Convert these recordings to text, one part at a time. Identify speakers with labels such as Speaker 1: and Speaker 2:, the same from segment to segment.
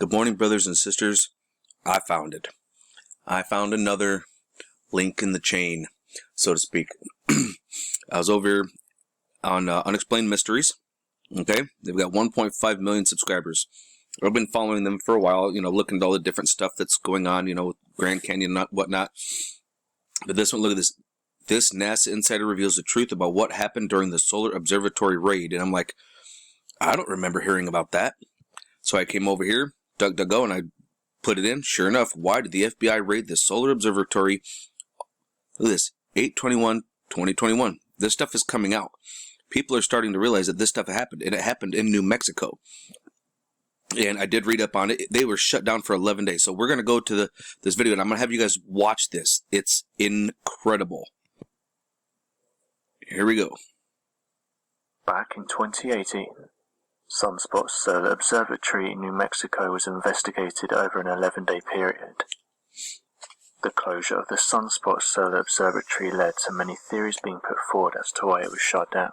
Speaker 1: Good morning, brothers and sisters. I found it. I found another link in the chain, so to speak. I was over on Unexplained Mysteries. Okay, they've got 1.5 million subscribers. I've been following them for a while, looking at all the different stuff that's going on, with Grand Canyon and whatnot. But this one, look at this. This NASA insider reveals the truth about what happened during the Solar Observatory raid. And I'm like, I don't remember hearing about that. So I came over here, dug, and I put it in. Sure enough, why did the FBI raid the Solar Observatory? Look at this, 8/21/2021. This stuff is coming out. People are starting to realize that this stuff happened, and it happened in New Mexico. And I did read up on it. They were shut down for 11 days. So we're going to go to this video, and I'm going to have you guys watch this. It's incredible. Here we go.
Speaker 2: Back in 2018, Sunspot Solar Observatory in New Mexico was investigated over an 11-day period. The closure of the Sunspot Solar Observatory led to many theories being put forward as to why it was shut down.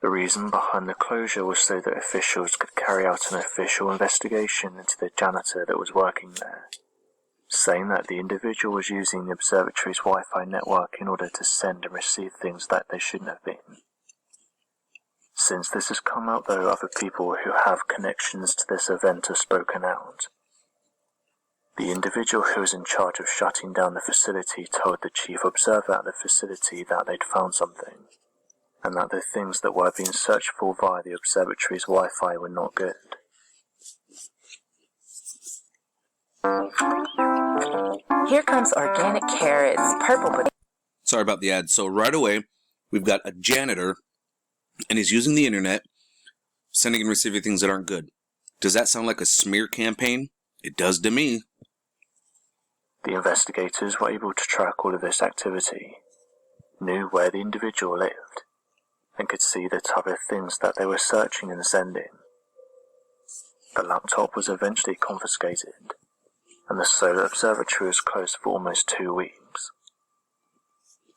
Speaker 2: The reason behind the closure was so that officials could carry out an official investigation into the janitor that was working there, saying that the individual was using the observatory's Wi-Fi network in order to send and receive things that they shouldn't have been. Since this has come out, though, other people who have connections to this event have spoken out. The individual who was in charge of shutting down the facility told the chief observer at the facility that they'd found something, and that the things that were being searched for via the observatory's Wi-Fi were not good.
Speaker 3: Here comes organic carrots, purple.
Speaker 1: Sorry about the ad. So right away, we've got a janitor, and he's using the internet, sending and receiving things that aren't good. Does that sound like a smear campaign? It does to me.
Speaker 2: The investigators were able to track all of this activity, knew where the individual lived, and could see the type of things that they were searching and sending. The laptop was eventually confiscated, and the Solar Observatory was closed for almost 2 weeks.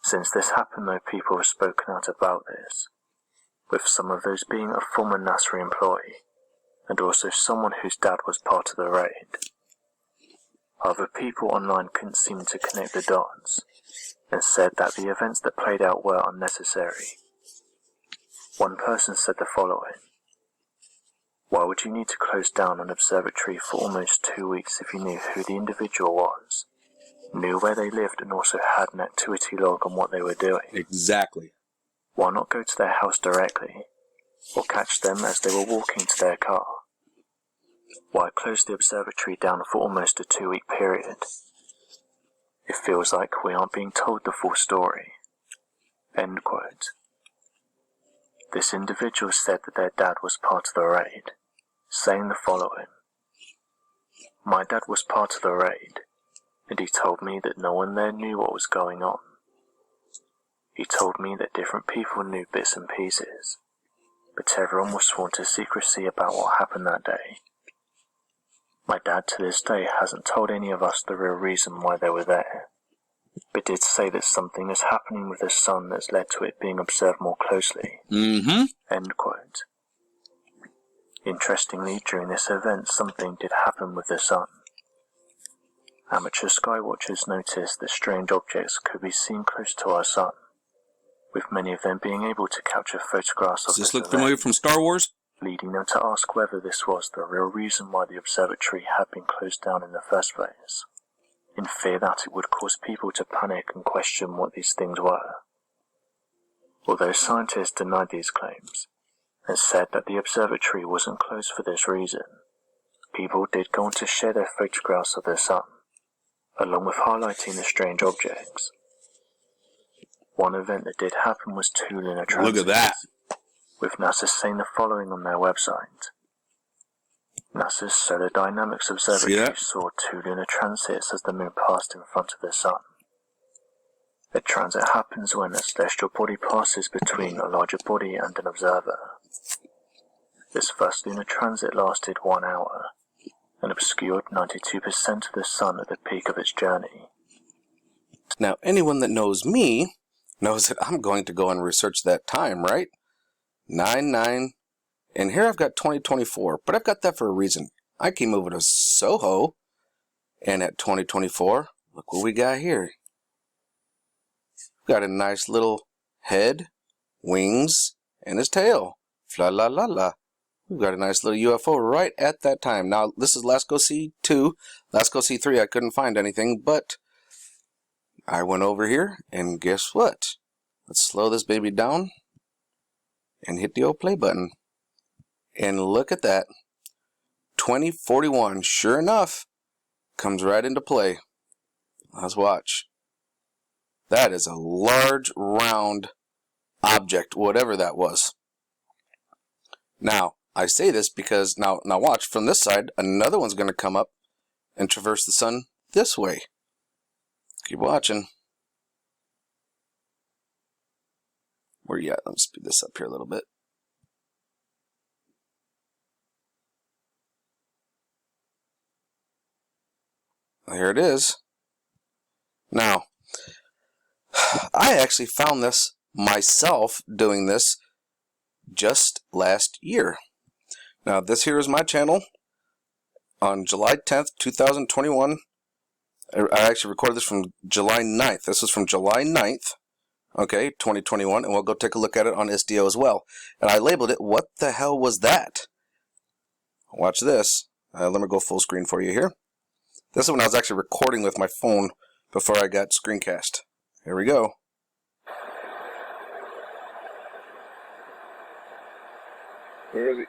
Speaker 2: Since this happened, though, people have spoken out about this, with some of those being a former NASA employee, and also someone whose dad was part of the raid. Other people online couldn't seem to connect the dots, and said that the events that played out were unnecessary. One person said the following: "Why would you need to close down an observatory for almost 2 weeks if you knew who the individual was, knew where they lived, and also had an activity log on what they were doing?
Speaker 1: Exactly.
Speaker 2: Why not go to their house directly, or catch them as they were walking to their car? Why close the observatory down for almost a 2-week period? It feels like we aren't being told the full story." End quote. This individual said that their dad was part of the raid, saying the following: "My dad was part of the raid, and he told me that no one there knew what was going on. He told me that different people knew bits and pieces, but everyone was sworn to secrecy about what happened that day. My dad to this day hasn't told any of us the real reason why they were there, but did say that something is happening with the sun that's led to it being observed more closely." End quote. Interestingly, during this event, something did happen with the sun. Amateur sky watchers noticed that strange objects could be seen close to our sun, with many of them being able to capture photographs of
Speaker 1: Does this
Speaker 2: this
Speaker 1: look
Speaker 2: event,
Speaker 1: familiar from Star Wars?
Speaker 2: leading them to ask whether this was the real reason why the observatory had been closed down in the first place, in fear that it would cause people to panic and question what these things were. Although scientists denied these claims, and said that the observatory wasn't closed for this reason, people did go on to share their photographs of the sun, along with highlighting the strange objects. One event that did happen was 2 lunar transits.
Speaker 1: Look at that.
Speaker 2: With NASA saying the following on their website: "NASA's Solar Dynamics Observatory saw 2 lunar transits as the moon passed in front of the sun. A transit happens when a celestial body passes between a larger body and an observer. This first lunar transit lasted 1 hour, and obscured 92% of the sun at the peak of its journey."
Speaker 1: Now, anyone that knows me knows that I'm going to go and research that time, right? 9/9, and here I've got 2024, but I've got that for a reason. I came over to Soho, and at 2024, look what we got here. Got a nice little head, wings, and his tail. Fla la la la. We've got a nice little UFO right at that time. Now, this is Lasco C2. Lasco C3, I couldn't find anything, but I went over here, and guess what? Let's slow this baby down and hit the old play button. And look at that. 2041, sure enough, comes right into play. Let's watch. That is a large, round object, whatever that was. Now, I say this because, now watch, from this side, another one's going to come up and traverse the sun this way. Keep watching. Where you at? Let me speed this up here a little bit. Here it is. Now, I actually found this myself doing this just last year. Now, this here is my channel on July 10th, 2021. I actually recorded this from July 9th. This is from July 9th, okay, 2021, and we'll go take a look at it on SDO as well. And I labeled it, "What the hell was that?" Watch this. Let me go full screen for you here. This is when I was actually recording with my phone before I got screencast. Here we go. Where is he?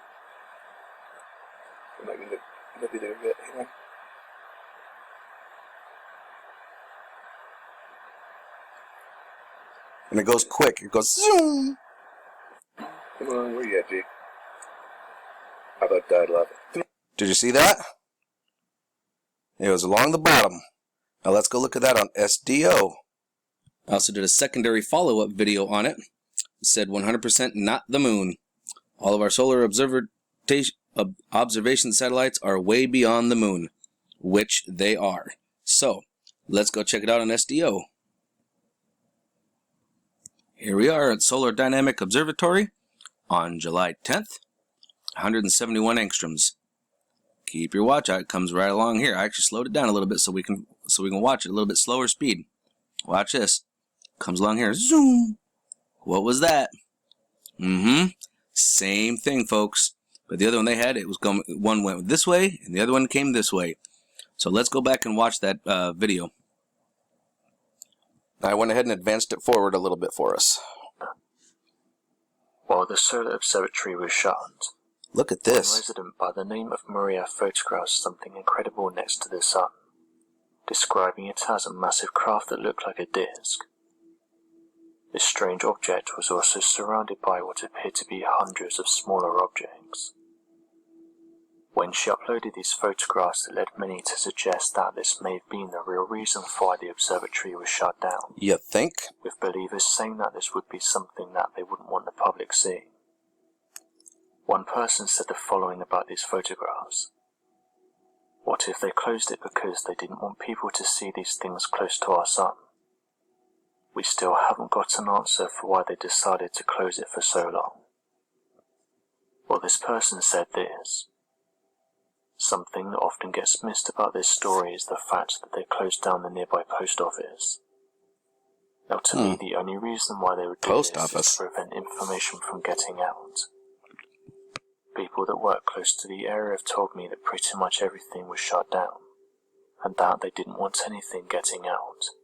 Speaker 1: Might be there a bit. Hang on. And it goes quick. It goes zoom. Come on, where you at, Jake? How about that level? Did you see that? It was along the bottom. Now let's go look at that on SDO. I also did a secondary follow-up video on it. It said 100% not the moon. All of our solar observation satellites are way beyond the moon, which they are. So, let's go check it out on SDO. Here we are at Solar Dynamic Observatory on July 10th, 171 angstroms. Keep your watch out. It comes right along here. I actually slowed it down a little bit so we can watch it a little bit slower speed. Watch this. Comes along here. Zoom. What was that? Same thing, folks. But the other one they had, it was going. One went this way, and the other one came this way. So let's go back and watch that video. I went ahead and advanced it forward a little bit for us.
Speaker 2: While the solar observatory was shut,
Speaker 1: look at
Speaker 2: one
Speaker 1: this.
Speaker 2: resident by the name of Maria photographed something incredible next to the sun, describing it as a massive craft that looked like a disc. This strange object was also surrounded by what appeared to be hundreds of smaller objects. When she uploaded these photographs, it led many to suggest that this may have been the real reason why the observatory was shut down.
Speaker 1: You think?
Speaker 2: With believers saying that this would be something that they wouldn't want the public seeing. One person said the following about these photographs. What if they closed it because they didn't want people to see these things close to our sun? We still haven't got an answer for why they decided to close it for so long. Well, this person said this. Something that often gets missed about this story is the fact that they closed down the nearby post office. Now, to me, the only reason why they would do this is to prevent information from getting out. People that work close to the area have told me that pretty much everything was shut down, and that they didn't want anything getting out.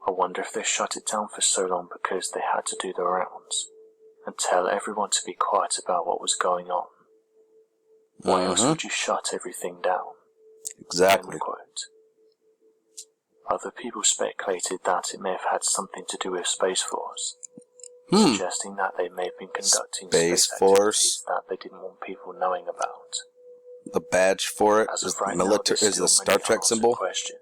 Speaker 2: I wonder if they shut it down for so long because they had to do the rounds, and tell everyone to be quiet about what was going on. Why else would you shut everything down?
Speaker 1: Exactly.
Speaker 2: Other people speculated that it may have had something to do with Space Force, suggesting that they may have been conducting space activities that they didn't want people knowing about.
Speaker 1: The badge for it is the Star Trek symbol.
Speaker 2: Questions.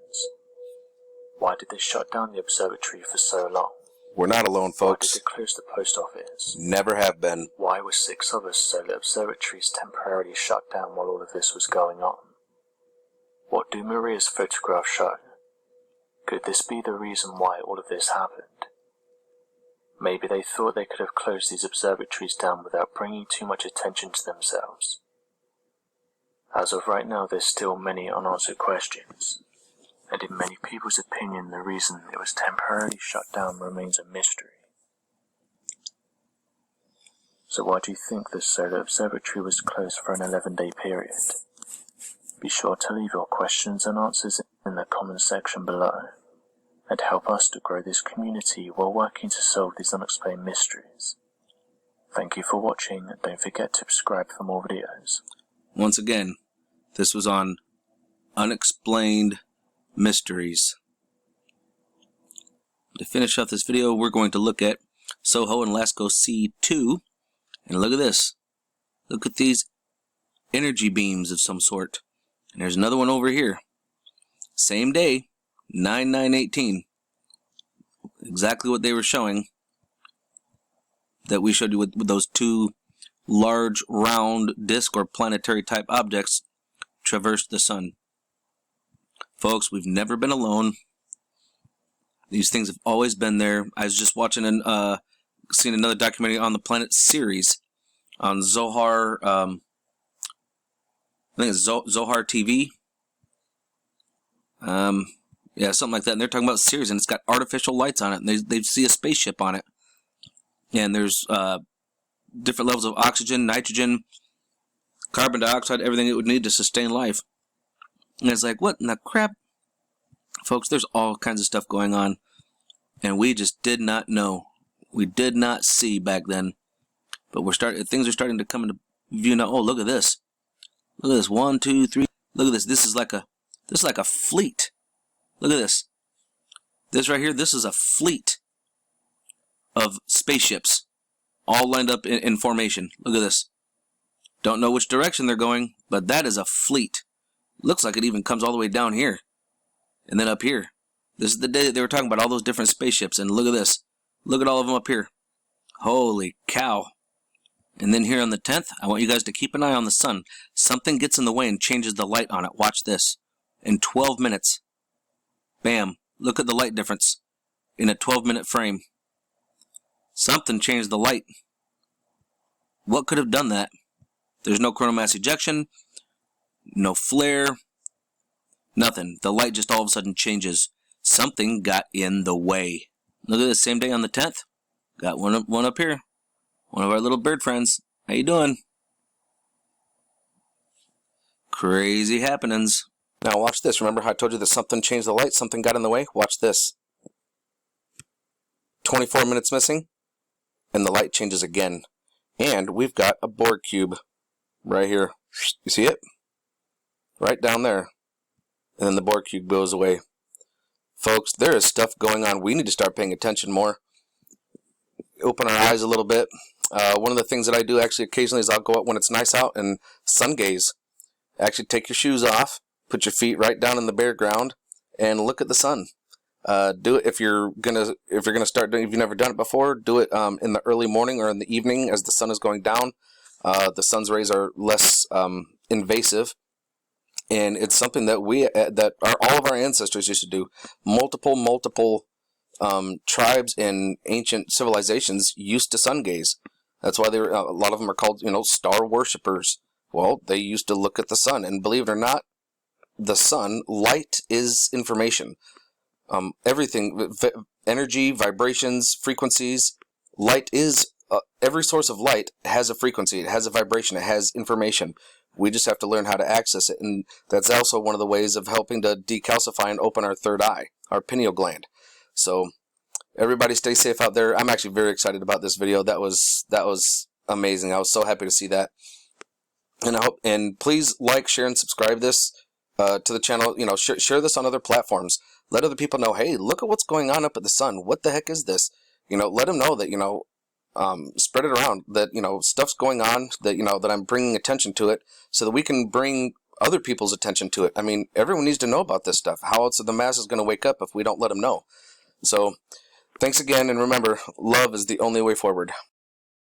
Speaker 2: Why did they shut down the observatory for so long?
Speaker 1: We're not alone, folks.
Speaker 2: Why did they close the post office?
Speaker 1: Never have been.
Speaker 2: Why were 6 other solar observatories temporarily shut down while all of this was going on? What do Maria's photographs show? Could this be the reason why all of this happened? Maybe they thought they could have closed these observatories down without bringing too much attention to themselves. As of right now, there's still many unanswered questions, and in many people's opinion, the reason it was temporarily shut down remains a mystery. So why do you think the Solar Observatory was closed for an 11-day period? Be sure to leave your questions and answers in the comment section below, and help us to grow this community while working to solve these unexplained mysteries. Thank you for watching, and don't forget to subscribe for more videos.
Speaker 1: Once again, this was on Unexplained Mysteries. To finish off this video, we're going to look at Soho and Lascaux C2. And look at this. Look at these energy beams of some sort. And there's another one over here. Same day, 9/9/18. Exactly what they were showing that we showed you with those two large round disk or planetary type objects traversed the sun. Folks, we've never been alone. These things have always been there. I was just watching seen another documentary on the Planet series on Zohar. I think it's Zohar TV. Yeah, something like that. And they're talking about Sirius, and it's got artificial lights on it, and they see a spaceship on it. And there's different levels of oxygen, nitrogen, carbon dioxide, everything it would need to sustain life. And it's like, what in the crap? Folks, there's all kinds of stuff going on, and we just did not know. We did not see back then. But things are starting to come into view now. Oh, look at this. Look at this. 1, 2, 3. Look at this. This is like a fleet. Look at this. This right here, this is a fleet of spaceships all lined up in formation. Look at this. Don't know which direction they're going, but that is a fleet. Looks like it even comes all the way down here and then up here. This is the day that they were talking about all those different spaceships, and look at this. Look at all of them up here. Holy cow. And then here on the 10th, I want you guys to keep an eye on the sun. Something gets in the way and changes the light on it. Watch this. In 12 minutes. Bam. Look at the light difference in a 12-minute frame. Something changed the light. What could have done that? There's no coronal mass ejection, no flare, nothing. The light just all of a sudden changes. Something got in the way. Look at this, same day on the 10th. Got one up here. One of our little bird friends. How you doing? Crazy happenings. Now watch this. Remember how I told you that something changed the light? Something got in the way? Watch this. 24 minutes missing, and the light changes again. And we've got a Borg cube right here. You see it? Right down there. And then the Borg cube goes away. Folks, there is stuff going on. We need to start paying attention more. Open our eyes a little bit. One of the things that I do actually occasionally is I'll go out when it's nice out and sun gaze. Actually take your shoes off, put your feet right down in the bare ground, and look at the sun. Do it if you're gonna start doing. If you've never done it before, do it in the early morning or in the evening as the sun is going down. The sun's rays are less invasive, and it's something that all of our ancestors used to do. Multiple tribes in ancient civilizations used to sun gaze. That's why a lot of them are called, star worshippers. Well, they used to look at the sun, and believe it or not, the sun, light is information. Everything, energy, vibrations, frequencies, light is, every source of light has a frequency, it has a vibration, it has information. We just have to learn how to access it, and that's also one of the ways of helping to decalcify and open our third eye, our pineal gland. So, everybody stay safe out there. I'm actually very excited about this video. That was amazing. I was so happy to see that. And please like, share, and subscribe this to the channel. Share this on other platforms. Let other people know, hey, look at what's going on up at the sun. What the heck is this? Let them know that, spread it around, that, stuff's going on, that, that I'm bringing attention to it so that we can bring other people's attention to it. I mean, everyone needs to know about this stuff. How else are the masses going to wake up if we don't let them know? So, thanks again, and remember, love is the only way forward.